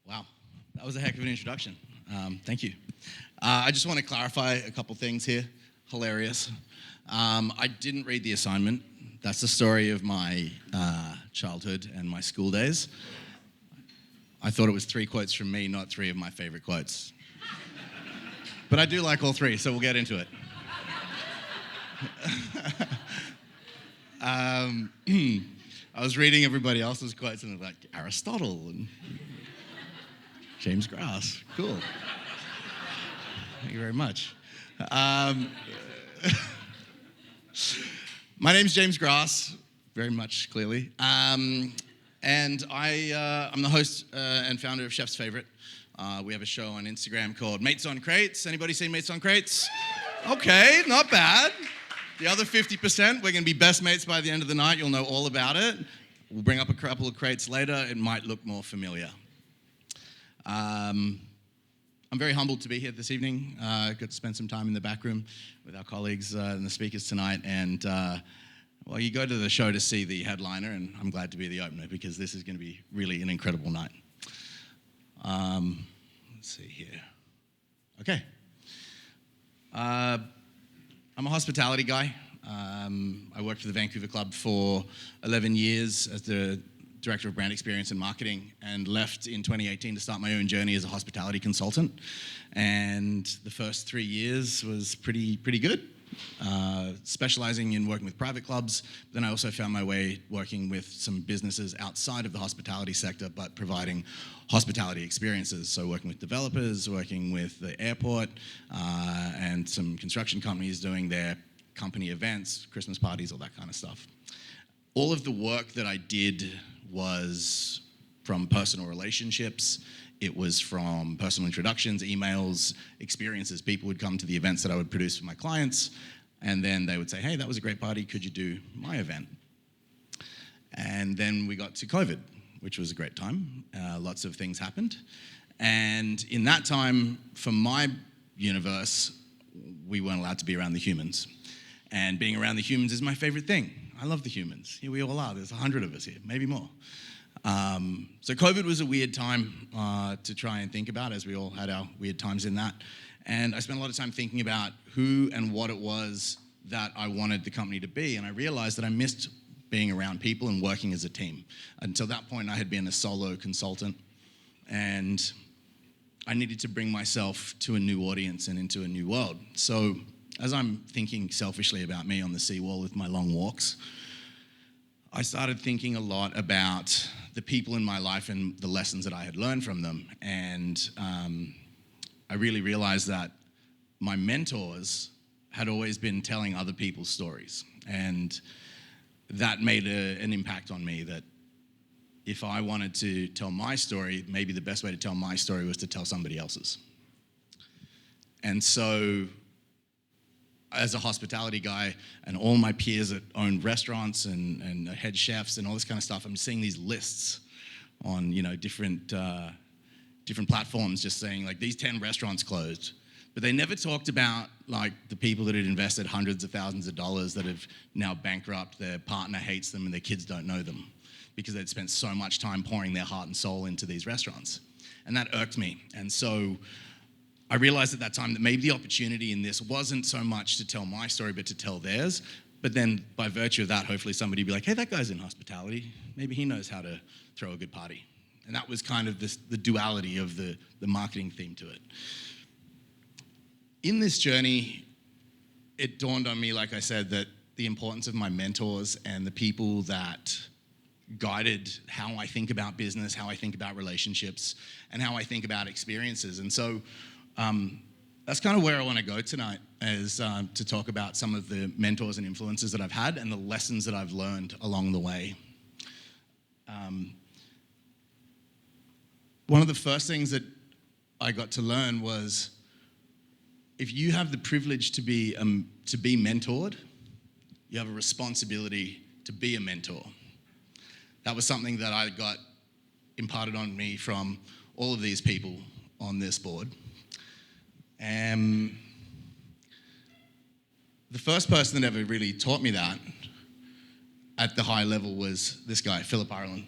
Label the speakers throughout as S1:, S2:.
S1: Wow, that was a heck of an introduction. Thank you. I just want to clarify a couple things here. Hilarious. I didn't read the assignment. That's the story of my childhood and my school days. I thought it was 3 quotes from me, not 3 of my favorite quotes. But I do like all 3, so we'll get into it. I was reading everybody else's quotes and they're like, Aristotle and James Grass. Cool. Thank you very much. My name's James Grass, very much clearly. And I'm the host and founder of Chef's Favorite. We have a show on Instagram called Mates on Crates. Anybody seen Mates on Crates? Okay, not bad. The other 50%, we're gonna be best mates by the end of the night. You'll know all about it. We'll bring up a couple of crates later. It might look more familiar. I'm very humbled to be here this evening. Got to spend some time in the back room with our colleagues and the speakers tonight. And well, you go to the show to see the headliner, and I'm glad to be the opener because this is going to be really an incredible night. Let's see here. Okay. I'm a hospitality guy. I worked for the Vancouver Club for 11 years as the Director of Brand Experience and Marketing, and left in 2018 to start my own journey as a hospitality consultant. And the first 3 years was pretty good, specializing in working with private clubs. Then I also found my way working with some businesses outside of the hospitality sector, but providing hospitality experiences. So working with developers, working with the airport, and some construction companies doing their company events, Christmas parties, all that kind of stuff. All of the work that I did was from personal relationships. It was from personal introductions, emails, experiences. People would come to the events that I would produce for my clients, and then they would say, hey, that was a great party, could you do my event? And then we got to COVID, which was a great time. Lots of things happened. And in that time, for my universe, we weren't allowed to be around the humans. And being around the humans is my favorite thing. I love the humans. Here we all are. There's 100 of us here, maybe more. So COVID was a weird time to try and think about, as we all had our weird times in that. And I spent a lot of time thinking about who and what it was that I wanted the company to be. And I realized that I missed being around people and working as a team. Until that point, I had been a solo consultant. And I needed to bring myself to a new audience and into a new world. So as I'm thinking selfishly about me on the seawall with my long walks, I started thinking a lot about the people in my life and the lessons that I had learned from them. And I really realized that my mentors had always been telling other people's stories. And that made an impact on me, that if I wanted to tell my story, maybe the best way to tell my story was to tell somebody else's. And so as a hospitality guy, and all my peers that own restaurants and head chefs and all this kind of stuff, I'm seeing these lists on different platforms just saying like these 10 restaurants closed. But they never talked about like the people that had invested hundreds of thousands of dollars that have now bankrupt, their partner hates them and their kids don't know them because they'd spent so much time pouring their heart and soul into these restaurants. And that irked me. And so I realized at that time that maybe the opportunity in this wasn't so much to tell my story, but to tell theirs. But then by virtue of that, hopefully somebody would be like, hey, that guy's in hospitality. Maybe he knows how to throw a good party. And that was kind of the duality of the marketing theme to it. In this journey, it dawned on me, like I said, that the importance of my mentors and the people that guided how I think about business, how I think about relationships, and how I think about experiences. And so that's kind of where I want to go tonight, is to talk about some of the mentors and influences that I've had and the lessons that I've learned along the way. One of the first things that I got to learn was, if you have the privilege to be mentored, you have a responsibility to be a mentor. That was something that I got imparted on me from all of these people on this board. The first person that ever really taught me that at the high level was this guy, Philip Ireland.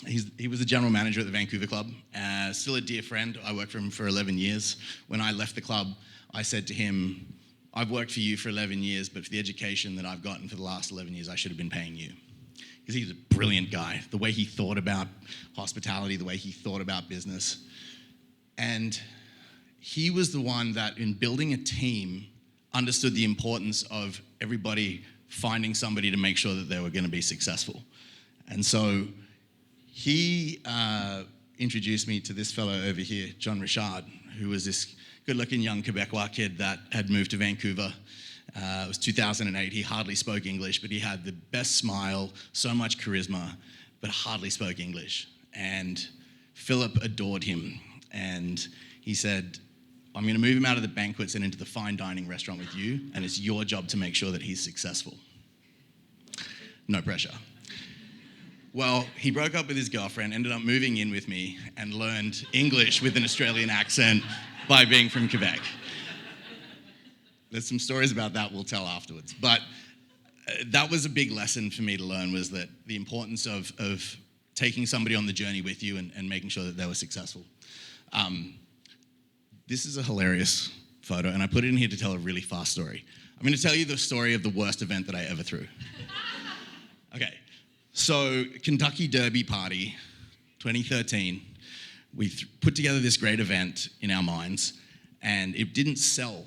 S1: He was the general manager at the Vancouver club, still a dear friend. I worked for him for 11 years. When I left the club, I said to him, I've worked for you for 11 years, but for the education that I've gotten for the last 11 years, I should have been paying you. Because he's a brilliant guy. The way he thought about hospitality, the way he thought about business. And he was the one that, in building a team, understood the importance of everybody finding somebody to make sure that they were going to be successful. And so he introduced me to this fellow over here, John Richard, who was this good-looking young Quebecois kid that had moved to Vancouver. It was 2008. He hardly spoke English, but he had the best smile, so much charisma, but hardly spoke English. And Philip adored him. And he said, I'm going to move him out of the banquets and into the fine dining restaurant with you, and it's your job to make sure that he's successful. No pressure. Well, he broke up with his girlfriend, ended up moving in with me, and learned English with an Australian accent by being from Quebec. There's some stories about that we'll tell afterwards. But that was a big lesson for me to learn, was that the importance of taking somebody on the journey with you and making sure that they were successful. This is a hilarious photo, and I put it in here to tell a really fast story. I'm going to tell you the story of the worst event that I ever threw. Okay, so Kentucky Derby Party, 2013. We put together this great event in our minds, and it didn't sell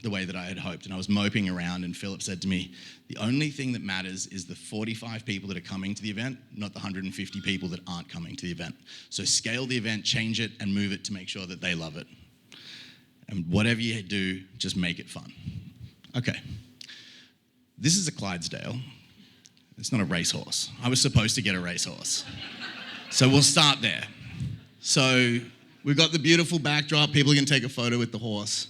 S1: the way that I had hoped. And I was moping around, and Philip said to me, the only thing that matters is the 45 people that are coming to the event, not the 150 people that aren't coming to the event. So scale the event, change it, and move it to make sure that they love it. And whatever you do, just make it fun. Okay. This is a Clydesdale. It's not a racehorse. I was supposed to get a racehorse. So we'll start there. So we've got the beautiful backdrop. People can take a photo with the horse.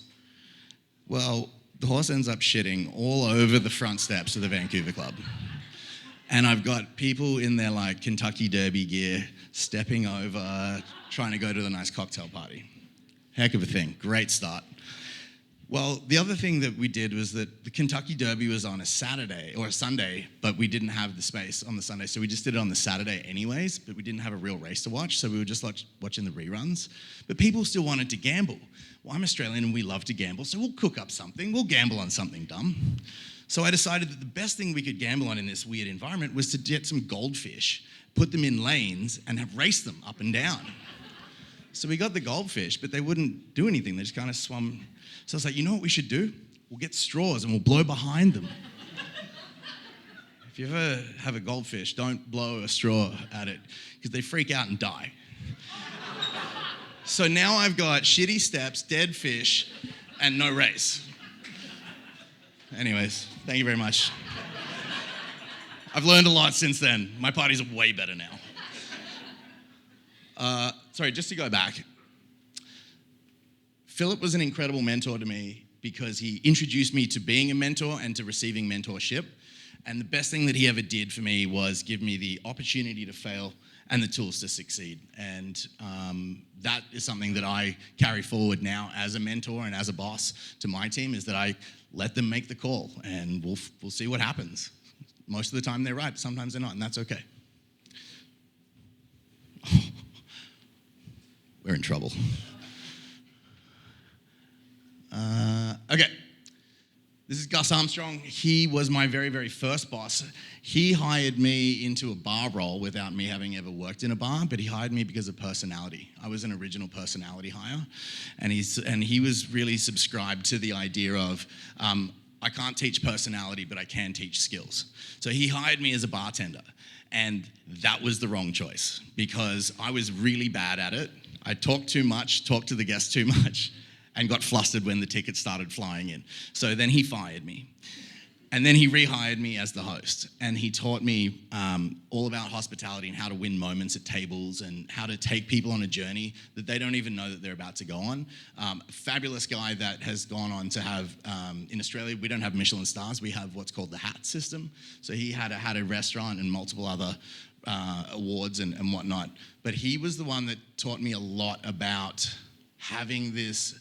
S1: Well, the horse ends up shitting all over the front steps of the Vancouver club. And I've got people in their like Kentucky Derby gear stepping over, trying to go to the nice cocktail party. Heck of a thing. Great start. Well, the other thing that we did was that the Kentucky Derby was on a Saturday or a Sunday, but we didn't have the space on the Sunday, so we just did it on the Saturday anyways, but we didn't have a real race to watch, so we were just watching the reruns. But people still wanted to gamble. Well, I'm Australian and we love to gamble, so we'll cook up something. We'll gamble on something dumb. So I decided that the best thing we could gamble on in this weird environment was to get some goldfish, put them in lanes, and have race them up and down. So we got the goldfish, but they wouldn't do anything. They just kind of swam. So I was like, you know what we should do? We'll get straws and we'll blow behind them. If you ever have a goldfish, don't blow a straw at it because they freak out and die. So now I've got shitty steps, dead fish, and no race. Anyways, thank you very much. I've learned a lot since then. My parties are way better now. Sorry, just to go back. Philip was an incredible mentor to me because he introduced me to being a mentor and to receiving mentorship. And the best thing that he ever did for me was give me the opportunity to fail and the tools to succeed. And that is something that I carry forward now as a mentor and as a boss to my team, is that I let them make the call and we'll see what happens. Most of the time they're right, sometimes they're not, and that's okay. We're in trouble. Okay. This is Gus Armstrong. He was my very, very first boss. He hired me into a bar role without me having ever worked in a bar, but he hired me because of personality. I was an original personality hire, and he was really subscribed to the idea of, I can't teach personality, but I can teach skills. So he hired me as a bartender, and that was the wrong choice because I was really bad at it. I talked too much, talked to the guests too much, and got flustered when the tickets started flying in. So then he fired me. And then he rehired me as the host. And he taught me all about hospitality and how to win moments at tables and how to take people on a journey that they don't even know that they're about to go on. A fabulous guy that has gone on to have, in Australia, we don't have Michelin stars, we have what's called the HAT system. So he had a restaurant and multiple other awards and whatnot. But he was the one that taught me a lot about having this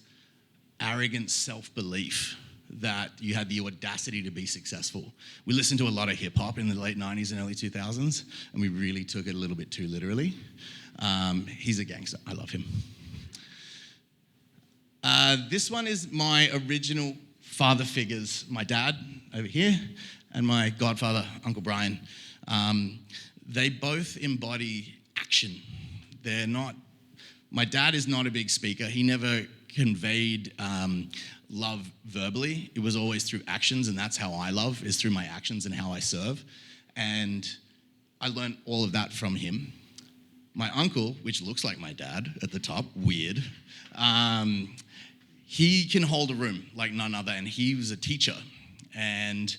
S1: arrogant self-belief that you had the audacity to be successful. We listened to a lot of hip hop in the late 90s and early 2000s, and we really took it a little bit too literally. He's a gangster. I love him. This one is my original father figures, my dad over here, and my godfather, Uncle Brian. They both embody action. They're not, my dad is not a big speaker. He never conveyed love verbally. It was always through actions, and that's how I love, is through my actions and how I serve. And I learned all of that from him. My uncle, which looks like my dad at the top, weird, he can hold a room like none other, and he was a teacher. And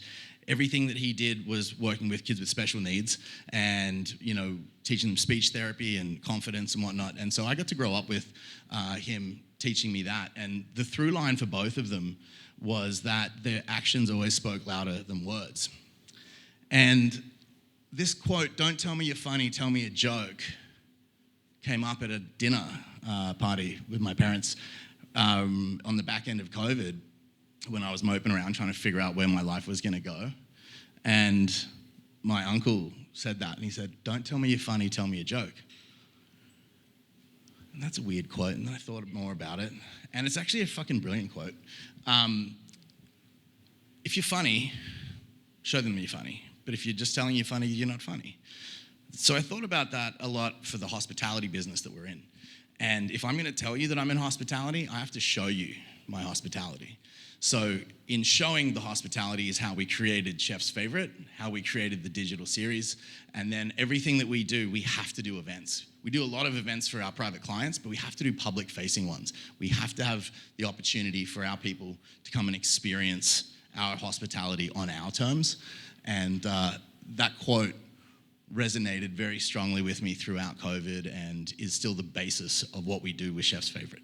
S1: everything that he did was working with kids with special needs and, teaching them speech therapy and confidence and whatnot. And so I got to grow up with him teaching me that. And the through line for both of them was that their actions always spoke louder than words. And this quote, "Don't tell me you're funny, tell me a joke," came up at a dinner party with my parents on the back end of COVID, when I was moping around trying to figure out where my life was going to go. And my uncle said that, and he said, "Don't tell me you're funny, tell me a joke." And that's a weird quote, and then I thought more about it. And it's actually a fucking brilliant quote. If you're funny, show them you're funny. But if you're just telling you're funny, you're not funny. So I thought about that a lot for the hospitality business that we're in. And if I'm going to tell you that I'm in hospitality, I have to show you my hospitality. So in showing the hospitality is how we created Chef's Favorite, how we created the digital series, and then everything that we do, we have to do events. We do a lot of events for our private clients, but we have to do public-facing ones. We have to have the opportunity for our people to come and experience our hospitality on our terms. And that quote resonated very strongly with me throughout COVID and is still the basis of what we do with Chef's Favorite.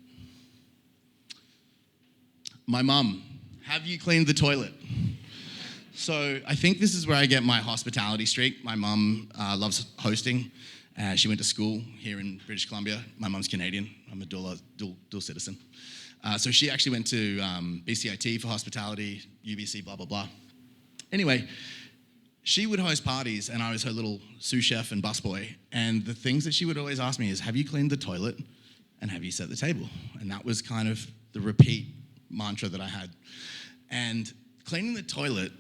S1: My mum, have you cleaned the toilet? So I think this is where I get my hospitality streak. My mum loves hosting. She went to school here in British Columbia. My mum's Canadian. I'm a dual citizen. So she actually went to BCIT for hospitality, UBC, blah, blah, blah. Anyway, she would host parties, and I was her little sous chef and busboy. And the things that she would always ask me is, have you cleaned the toilet and have you set the table? And that was kind of the repeat mantra that I had. And cleaning the toilet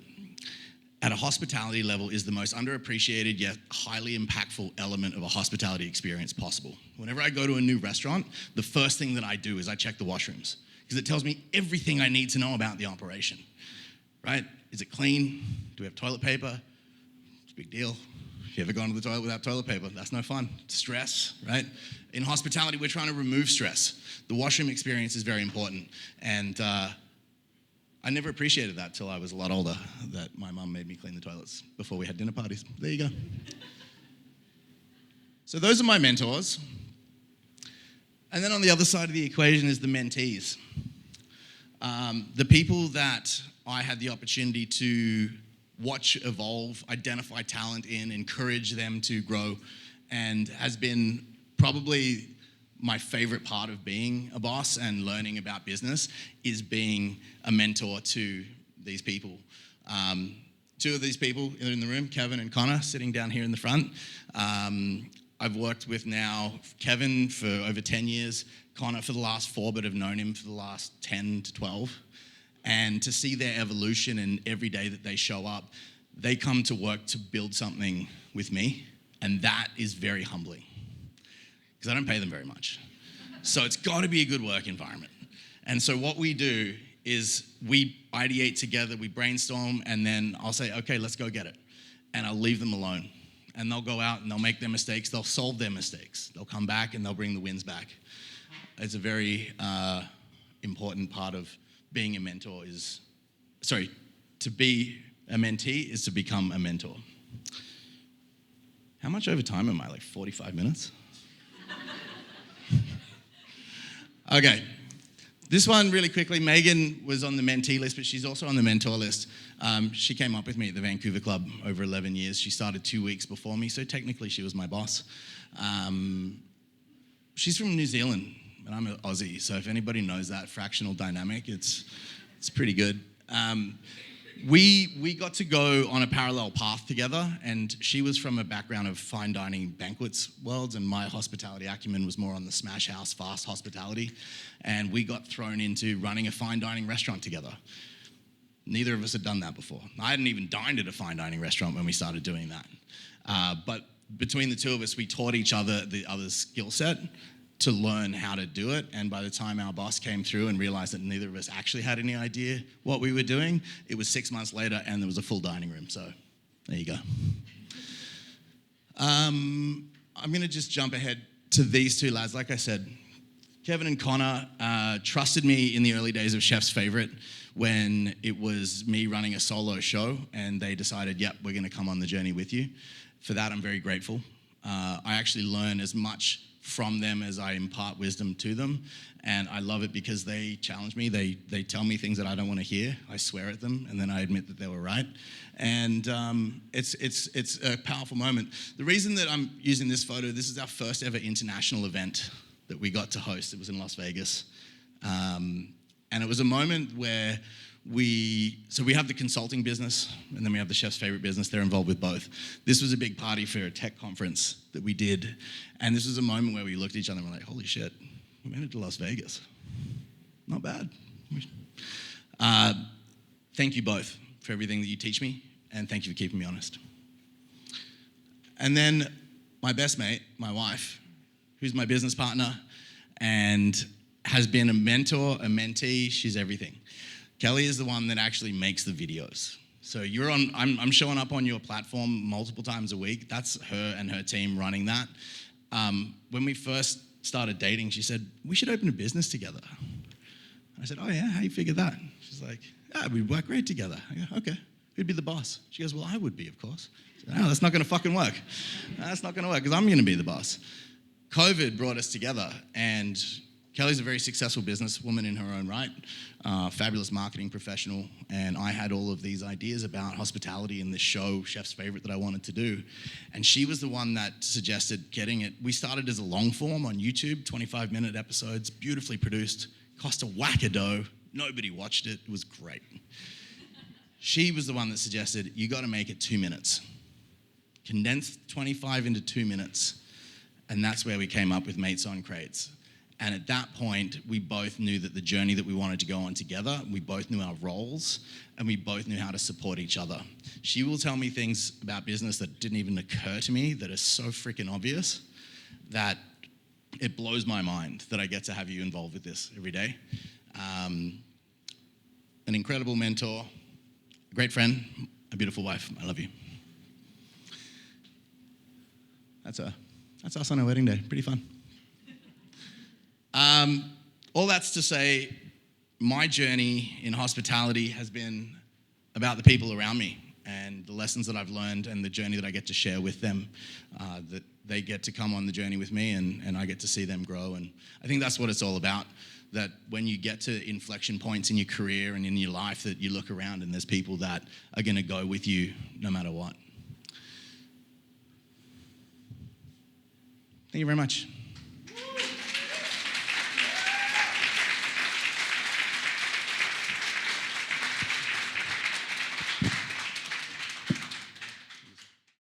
S1: at a hospitality level is the most underappreciated yet highly impactful element of a hospitality experience possible. Whenever I go to a new restaurant, the first thing that I do is I check the washrooms, because it tells me everything I need to know about the operation, right? Is it clean? Do we have toilet paper? It's a big deal. If you ever gone to the toilet without toilet paper, that's no fun. Stress, right? In hospitality, we're trying to remove stress. The washroom experience is very important. And I never appreciated that till I was a lot older, that my mum made me clean the toilets before we had dinner parties. There you go. So those are my mentors. And then on the other side of the equation is the mentees. The people that I had the opportunity to watch evolve, identify talent in, encourage them to grow, and has been probably my favorite part of being a boss and learning about business is being a mentor to these people. Two of these people in the room, Kevin and Connor, sitting down here in the front. I've worked with now Kevin for over 10 years, Connor for the last 4, but have known him for the last 10 to 12. And to see their evolution, and every day that they show up, they come to work to build something with me, and that is very humbling, because I don't pay them very much. So it's got to be a good work environment. And so what we do is we ideate together, we brainstorm, and then I'll say, okay, let's go get it. And I'll leave them alone. And they'll go out and they'll make their mistakes, they'll solve their mistakes. They'll come back and they'll bring the wins back. It's a very important part of being a mentor to be a mentee is to become a mentor. How much over time am I, like 45 minutes? Okay, this one really quickly. Megan was on the mentee list, but she's also on the mentor list. She came up with me at the Vancouver Club over 11 years. She started 2 weeks before me, so technically she was my boss. She's from New Zealand, and I'm an Aussie, so if anybody knows that fractional dynamic, it's pretty good. We got to go on a parallel path together, and she was from a background of fine dining banquets worlds, and my hospitality acumen was more on the smash house, fast hospitality, and we got thrown into running a fine dining restaurant together. Neither of us had done that before. I hadn't even dined at a fine dining restaurant when we started doing that. But between the two of us, we taught each other the other's skill set to learn how to do it, and by the time our boss came through and realized that neither of us actually had any idea what we were doing, it was 6 months later and there was a full dining room, so there you go. I'm gonna just jump ahead to these two lads. Like I said, Kevin and Connor trusted me in the early days of Chef's Favorite when it was me running a solo show, and they decided, yep, we're gonna come on the journey with you. For that, I'm very grateful. I actually learn as much from them as I impart wisdom to them, and I love it because they challenge me. They tell me things that I don't want to hear. I swear at them, and then I admit that they were right. And it's a powerful moment. The reason that I'm using this photo, this is our first ever international event that we got to host. It was in Las Vegas, and it was a moment where we have the consulting business, and then we have the Chef's Favorite business. They're involved with both. This was a big party for a tech conference that we did, and this was a moment where we looked at each other and were like, holy shit, we made it to Las Vegas. Not bad. Thank you both for everything that you teach me, and thank you for keeping me honest. And then my best mate, my wife, who's my business partner and has been a mentor, a mentee, she's everything. Kelly is the one that actually makes the videos. So I'm showing up on your platform multiple times a week. That's her and her team running that. When we first started dating, she said, we should open a business together. I said, oh yeah, how you figure that? She's like, yeah, we'd work great together. I go, okay, who'd be the boss? She goes, well, I would be, of course. I said, no, that's not gonna fucking work. That's not gonna work, because I'm gonna be the boss. COVID brought us together, and Kelly's a very successful businesswoman in her own right, fabulous marketing professional, and I had all of these ideas about hospitality and this show, Chef's Favorite, that I wanted to do. And she was the one that suggested getting it. We started as a long form on YouTube, 25-minute episodes, beautifully produced, cost a whack of dough, nobody watched it, it was great. She was the one that suggested, you gotta make it 2 minutes. Condense 25 into 2 minutes, and that's where we came up with Mates on Crates. And at that point, we both knew that the journey that we wanted to go on together, we both knew our roles, and we both knew how to support each other. She will tell me things about business that didn't even occur to me that are so freaking obvious that it blows my mind that I get to have you involved with this every day. An incredible mentor, a great friend, a beautiful wife. I love you. That's us on our wedding day. Pretty fun. All that's to say, my journey in hospitality has been about the people around me and the lessons that I've learned and the journey that I get to share with them, that they get to come on the journey with me and I get to see them grow. And I think that's what it's all about, that when you get to inflection points in your career and in your life, that you look around and there's people that are gonna go with you no matter what. Thank you very much.